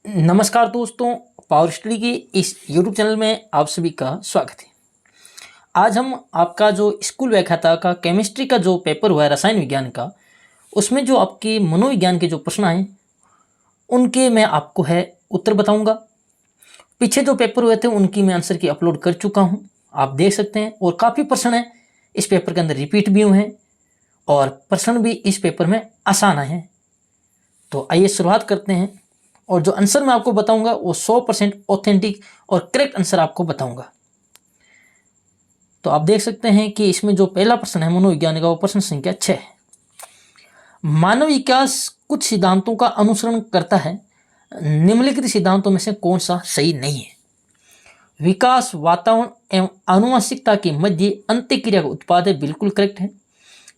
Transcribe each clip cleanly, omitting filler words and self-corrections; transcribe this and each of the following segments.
नमस्कार दोस्तों, power study के इस YouTube चैनल में आप सभी का स्वागत है। आज हम आपका जो स्कूल व्याख्याता का केमिस्ट्री का जो पेपर हुआ है रसायन विज्ञान का, उसमें जो आपके मनोविज्ञान के जो प्रश्न आए उनके मैं आपको है उत्तर बताऊंगा। पीछे जो पेपर हुए थे उनकी मैं आंसर की अपलोड कर चुका हूं, आप देख सकते हैं। और काफ़ी प्रश्न हैं इस पेपर के अंदर, रिपीट भी हुए हैं और प्रश्न भी इस पेपर में आसान आए हैं। तो आइए शुरुआत करते हैं। और जो आंसर मैं आपको बताऊंगा वो 100% ऑथेंटिक और करेक्ट आंसर आपको बताऊंगा। तो आप देख सकते हैं कि इसमें जो पहला प्रश्न है मनोविज्ञान का, वो प्रश्न संख्या 6 है। मानव विकास कुछ सिद्धांतों का अनुसरण करता है, निम्नलिखित सिद्धांतों में से कौन सा सही नहीं है? विकास वातावरण एवं आनुवंशिकता के मध्य अंत्यक्रिया का उत्पाद है, बिल्कुल करेक्ट है।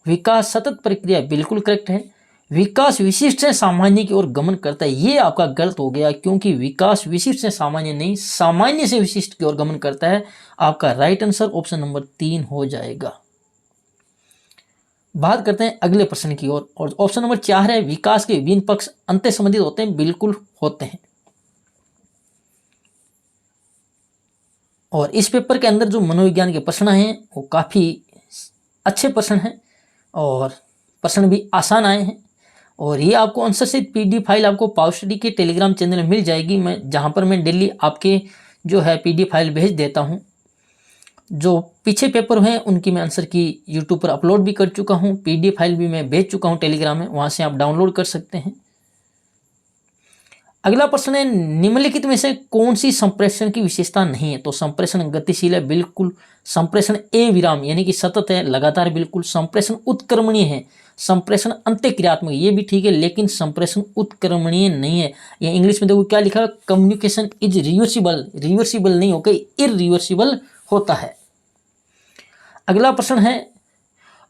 विकास सतत प्रक्रिया, बिल्कुल करेक्ट है। विकास विशिष्ट से सामान्य की ओर गमन करता है, ये आपका गलत हो गया, क्योंकि विकास विशिष्ट से सामान्य नहीं, सामान्य से विशिष्ट की ओर गमन करता है। आपका राइट आंसर ऑप्शन नंबर 3 हो जाएगा। बात करते हैं अगले प्रश्न की ओर, और ऑप्शन नंबर 4 है विकास के विभिन्न पक्ष अंत्य संबंधित होते हैं, बिल्कुल होते हैं। और इस पेपर के अंदर जो मनोविज्ञान के प्रश्न हैं वो काफ़ी अच्छे प्रश्न हैं और प्रश्न भी आसान आए हैं। और ये आपको आंसर से पीडीएफ फाइल आपको पावर स्टडी के टेलीग्राम चैनल में मिल जाएगी, मैं जहाँ पर मैं डेली आपके जो है पीडीएफ फाइल भेज देता हूँ। जो पीछे पेपर हैं उनकी मैं आंसर की यूट्यूब पर अपलोड भी कर चुका हूँ, पीडीएफ फाइल भी मैं भेज चुका हूँ टेलीग्राम में, वहाँ से आप डाउनलोड कर सकते हैं। अगला प्रश्न है निम्नलिखित में से कौन सी संप्रेषण की विशेषता नहीं है? तो संप्रेषण गतिशील है, बिल्कुल। संप्रेषण ए विराम यानी कि सतत है, लगातार, बिल्कुल। संप्रेषण उत्क्रमणीय है, संप्रेषण अंत्यक्रियात्मक, ये भी ठीक है, लेकिन संप्रेषण उत्क्रमणीय नहीं है। ये इंग्लिश में देखो क्या लिखा है, कम्युनिकेशन इज रिवर्सिबल, रिवर्सिबल नहीं होकर इरिवर्सिबल होता है। अगला प्रश्न है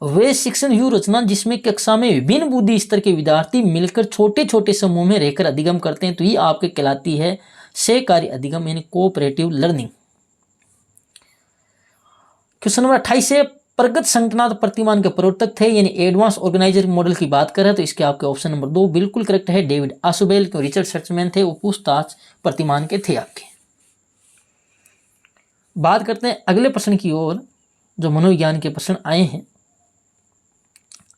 वे शिक्षण व्यू रचना जिसमें कक्षा में विभिन्न बुद्धि स्तर के विद्यार्थी मिलकर छोटे छोटे समूह में रहकर अधिगम करते हैं, तो ये आपके कहलाती है सहकारी अधिगम यानी कोऑपरेटिव लर्निंग। क्वेश्चन नंबर 28 है प्रगत संगठनात्मक प्रतिमान के प्रवर्तक थे, यानी एडवांस ऑर्गेनाइजर मॉडल की बात करें तो इसके आपके ऑप्शन नंबर 2 बिल्कुल करेक्ट है। डेविड आशुबेल, क्यों रिचर्ड सर्चमैन थे, वो पूछताछ प्रतिमान के थे आपके। बात करते हैं अगले प्रश्न की ओर, जो मनोविज्ञान के प्रश्न आए हैं।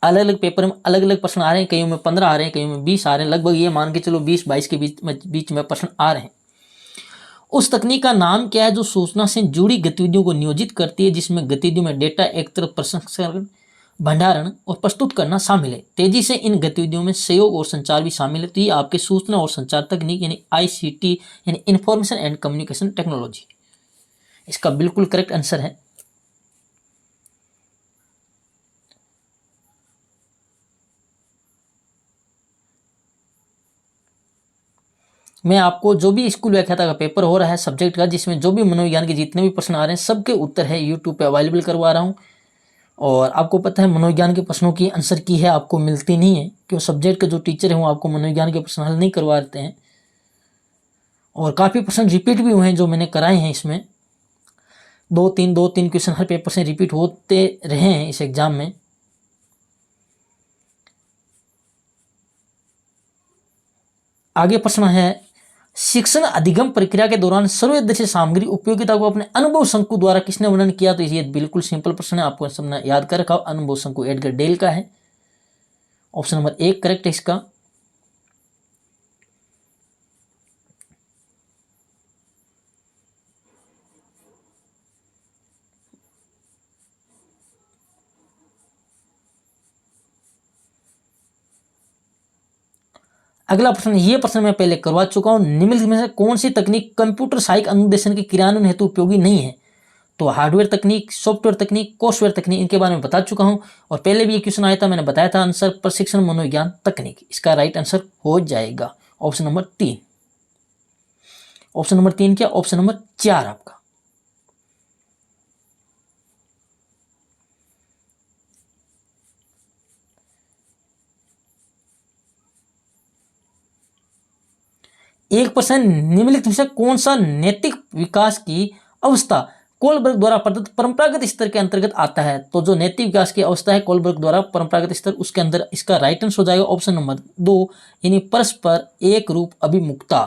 अलग अलग पेपर में अलग अलग प्रश्न आ रहे हैं, कईयों में 15 आ रहे हैं, कईयों में 20 आ रहे हैं, लगभग ये मान के चलो 20-22 के बीच में प्रश्न आ रहे हैं। उस तकनीक का नाम क्या है जो सूचना से जुड़ी गतिविधियों को नियोजित करती है, जिसमें गतिविधियों में डेटा एक तरफ प्रसंस्करण, भंडारण और प्रस्तुत करना शामिल है। तेजी से इन गतिविधियों में सहयोग और संचार भी शामिल है, तो ये आपके सूचना और संचार तकनीक यानी ICT यानी इंफॉर्मेशन एंड कम्युनिकेशन टेक्नोलॉजी, इसका बिल्कुल करेक्ट आंसर है। मैं आपको जो भी स्कूल व्याख्याता का पेपर हो रहा है सब्जेक्ट का, जिसमें जो भी मनोविज्ञान के जितने भी प्रश्न आ रहे हैं सबके उत्तर है यूट्यूब पे अवेलेबल करवा रहा हूँ। और आपको पता है मनोविज्ञान के प्रश्नों की आंसर की है आपको मिलती नहीं है, क्यों सब्जेक्ट के जो टीचर हैं वो आपको मनोविज्ञान के प्रश्न हल नहीं करवाते हैं। और काफ़ी प्रश्न रिपीट भी हुए हैं जो मैंने कराए हैं, इसमें 2-3 क्वेश्चन हर पेपर से रिपीट होते रहे हैं इस एग्जाम में। आगे प्रश्न है शिक्षण अधिगम प्रक्रिया के दौरान सर्वदर्शी सामग्री उपयोगिता को अपने अनुभव शंकु द्वारा किसने वर्णन किया? तो ये बिल्कुल सिंपल प्रश्न है, आपको सबने याद कर रखा। अनुभव शंकु एडगर डेल का है, ऑप्शन नंबर 1 करेक्ट है इसका। अगला प्रश्न, ये प्रश्न मैं पहले करवा चुका हूं, निम्नलिखित में से कौन सी तकनीक कंप्यूटर सहायक अनुदेशन के क्रियान्वयन हेतु उपयोगी नहीं है? तो हार्डवेयर तकनीक, सॉफ्टवेयर तकनीक, कोर्सवेयर तकनीक, इनके बारे में बता चुका हूं। और पहले भी ये क्वेश्चन आया था, मैंने बताया था आंसर प्रशिक्षण मनोविज्ञान तकनीक, इसका राइट आंसर हो जाएगा ऑप्शन नंबर 3। ऑप्शन नंबर 3 क्या? ऑप्शन नंबर 4 आपका। एक प्रश्न, निम्नलिखित में से कौन सा नैतिक विकास की अवस्था कोलबर्ग द्वारा प्रदत्त परंपरागत स्तर के अंतर्गत आता है? तो जो नैतिक विकास की अवस्था है कोलबर्ग द्वारा परंपरागत स्तर, उसके अंदर इसका राइट आंसर हो जाएगा ऑप्शन नंबर 2 यानी परस्पर एक रूप अभिमुखता।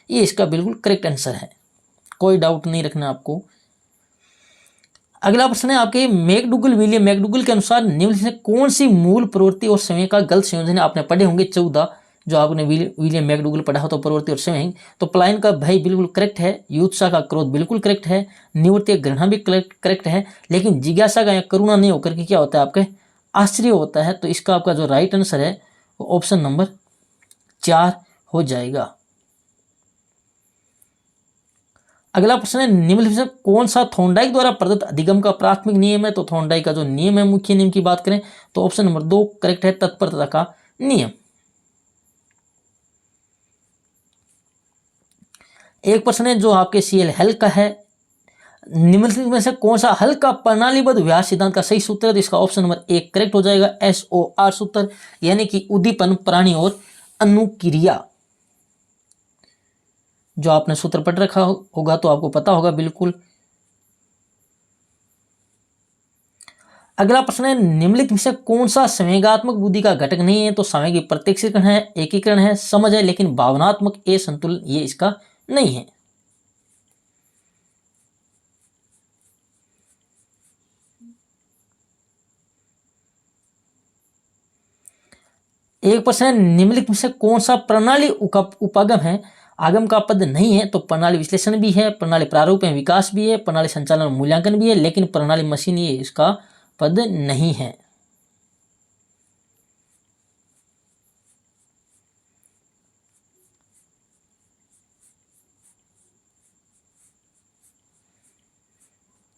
ये इसका बिल्कुल करेक्ट आंसर है, कोई डाउट नहीं रखना आपको। अगला प्रश्न है आपके विलियम मैकडूगल के अनुसार निम्न से कौन सी मूल प्रवृत्ति और समय का गलत संयोजन है। आपने पढ़े होंगे 14 जो आपने विलियम मैकडूगल पढ़ा हो तो प्रवृत्ति और समय। तो पलायन का भय बिल्कुल करेक्ट है, युत्सा का क्रोध बिल्कुल करेक्ट है, निवृत्ति घृणा भी करेक्ट है, लेकिन जिज्ञासा का करुणा नहीं होकर के क्या होता है आपके आश्चर्य होता है। तो इसका आपका जो राइट आंसर है वो ऑप्शन नंबर 4 हो जाएगा। अगला प्रश्न है निम्नलिखित में कौन सा थॉर्नडाइक द्वारा प्रदत्त अधिगम का प्राथमिक नियम है। तो थॉर्नडाइक का जो नियम है, मुख्य नियम की बात करें तो ऑप्शन नंबर 2 करेक्ट है, तत्परता का नियम। एक प्रश्न है जो आपके सीएल हल का है, निम्नलिखित में से कौन सा हल का प्रणालीबद्ध व्यवहार सिद्धांत का सही सूत्र है। तो इसका ऑप्शन नंबर 1 करेक्ट हो जाएगा, SOR सूत्र, यानी कि उद्दीपन, प्राणी और अनुक्रिया। जो आपने सूत्र पढ़ रखा होगा तो आपको पता होगा बिल्कुल। अगला प्रश्न है निम्नलिखित में से कौन सा संवेगात्मक बुद्धि का घटक नहीं है। तो संवेगी प्रत्यक्षीकरण है, एकीकरण है, समझ है, लेकिन भावनात्मक संतुलन ये इसका नहीं है। एक प्रश्न है निम्नलिखित में से कौन सा प्रणाली उपागम है, आगम का पद नहीं है। तो प्रणाली विश्लेषण भी है, प्रणाली प्रारूप एवं विकास भी है, प्रणाली संचालन और मूल्यांकन भी है, लेकिन प्रणाली मशीन ये इसका पद नहीं है।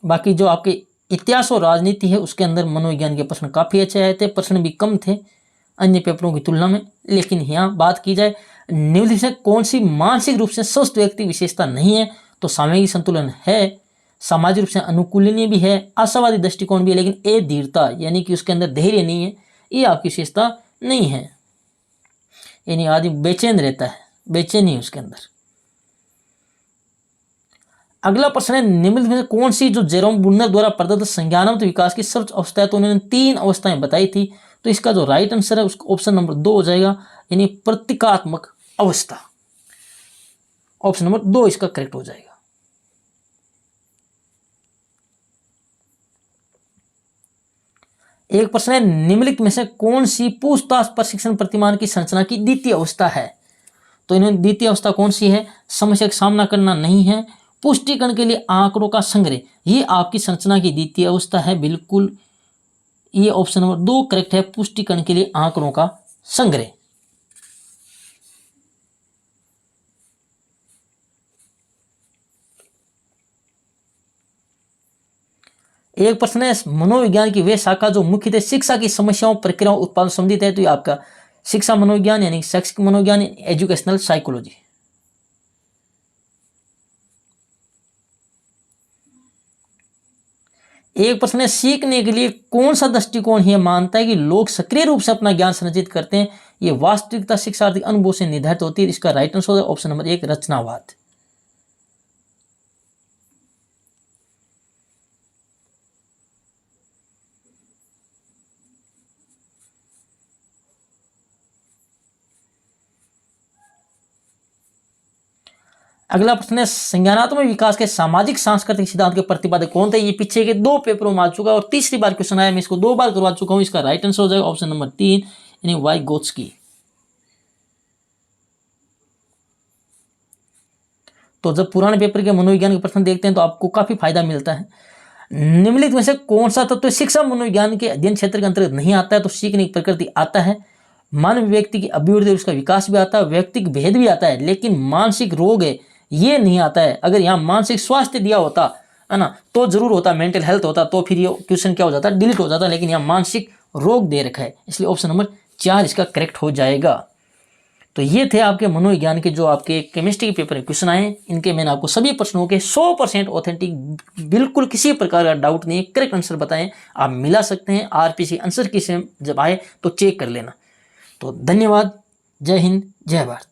बाकी जो आपके इतिहास और राजनीति है उसके अंदर मनोविज्ञान के प्रश्न काफी अच्छे आए थे, प्रश्न भी कम थे अन्य पेपरों की तुलना में। लेकिन यहाँ बात की जाए निम्नलिखित से कौन सी मानसिक रूप से स्वस्थ व्यक्ति विशेषता नहीं है। तो सामयिक संतुलन है, सामाजिक रूप से अनुकूलनीय भी है, आशावादी दृष्टिकोण भी है, लेकिन अधीरता यानी कि उसके अंदर धैर्य नहीं है, ये आपकी विशेषता नहीं है। यानी आदमी बेचैन रहता है, बेचैनी है उसके अंदर। अगला प्रश्न है निम्नलिखित में कौन सी जो जेरोम बुर्नर द्वारा प्रदत्त संज्ञानात्मक विकास की सर्वोच्च अवस्था है। तो उन्होंने 3 अवस्थाएं बताई थी। तो इसका जो राइट आंसर है उसका ऑप्शन नंबर 2 हो जाएगा, यानी प्रतीकात्मक अवस्था। ऑप्शन नंबर 2 इसका करेक्ट हो जाएगा। एक प्रश्न है निम्नलिखित में से कौन सी पूछताछ प्रशिक्षण प्रतिमान की संरचना की द्वितीय अवस्था है। तो इन्होंने द्वितीय अवस्था कौन सी है, समस्या का सामना करना नहीं है, पुष्टिकरण के लिए आंकड़ों का संग्रह, ये आपकी संरचना की द्वितीय अवस्था है। बिल्कुल ये ऑप्शन नंबर 2 करेक्ट है, पुष्टिकरण के लिए आंकड़ों का संग्रह। एक प्रश्न है मनोविज्ञान की वे शाखा जो मुख्यतः शिक्षा की समस्याओं, प्रक्रियाओं, उत्पादन संबंधित है। तो ये आपका शिक्षा मनोविज्ञान यानी शैक्षिक मनोविज्ञान, एजुकेशनल साइकोलॉजी। एक प्रश्न है सीखने के लिए कौन सा दृष्टिकोण यह मानता है कि लोग सक्रिय रूप से अपना ज्ञान संरचित करते हैं। ये वास्तविकता शिक्षार्थी अनुभव से निर्धारित होती है। इसका राइट आंसर है ऑप्शन नंबर 1 रचनावाद। अगला प्रश्न है संज्ञानात्मक विकास के सामाजिक सांस्कृतिक सिद्धांत के प्रतिपादक कौन थे। ये पीछे के 2 पेपरों में आ चुका है और तीसरी बार क्वेश्चन आया, मैं इसको 2 बार करवा चुका हूं। इसका राइट आंसर हो जाएगा ऑप्शन नंबर 3 यानी वाइगोत्स्की। तो जब पुराने पेपर के मनोविज्ञान के प्रश्न देखते हैं तो आपको काफी फायदा मिलता है। निम्नलिखित में से कौन सा तत्व शिक्षा मनोविज्ञान के अध्ययन क्षेत्र के अंतर्गत नहीं आता है। तो सीखने की प्रकृति आता है, मानव व्यक्ति की अभिवृद्धि और उसका विकास भी आता है, व्यक्तिक भेद भी आता है, लेकिन मानसिक रोग है ये नहीं आता है। अगर यहाँ मानसिक स्वास्थ्य दिया होता है ना तो जरूर होता, मेंटल हेल्थ होता तो फिर ये क्वेश्चन क्या हो जाता, डिलीट हो जाता, लेकिन यहाँ मानसिक रोग दे रखा है, इसलिए ऑप्शन नंबर 4 इसका करेक्ट हो जाएगा। तो ये थे आपके मनोविज्ञान के जो आपके केमिस्ट्री के पेपर में क्वेश्चन आए। इनके मैंने आपको सभी प्रश्नों के 100% ऑथेंटिक, बिल्कुल किसी प्रकार का डाउट नहीं है, करेक्ट आंसर बताएं। आप मिला सकते हैं, RPC आंसर की से जब आए तो चेक कर लेना। तो धन्यवाद, जय हिंद, जय भारत।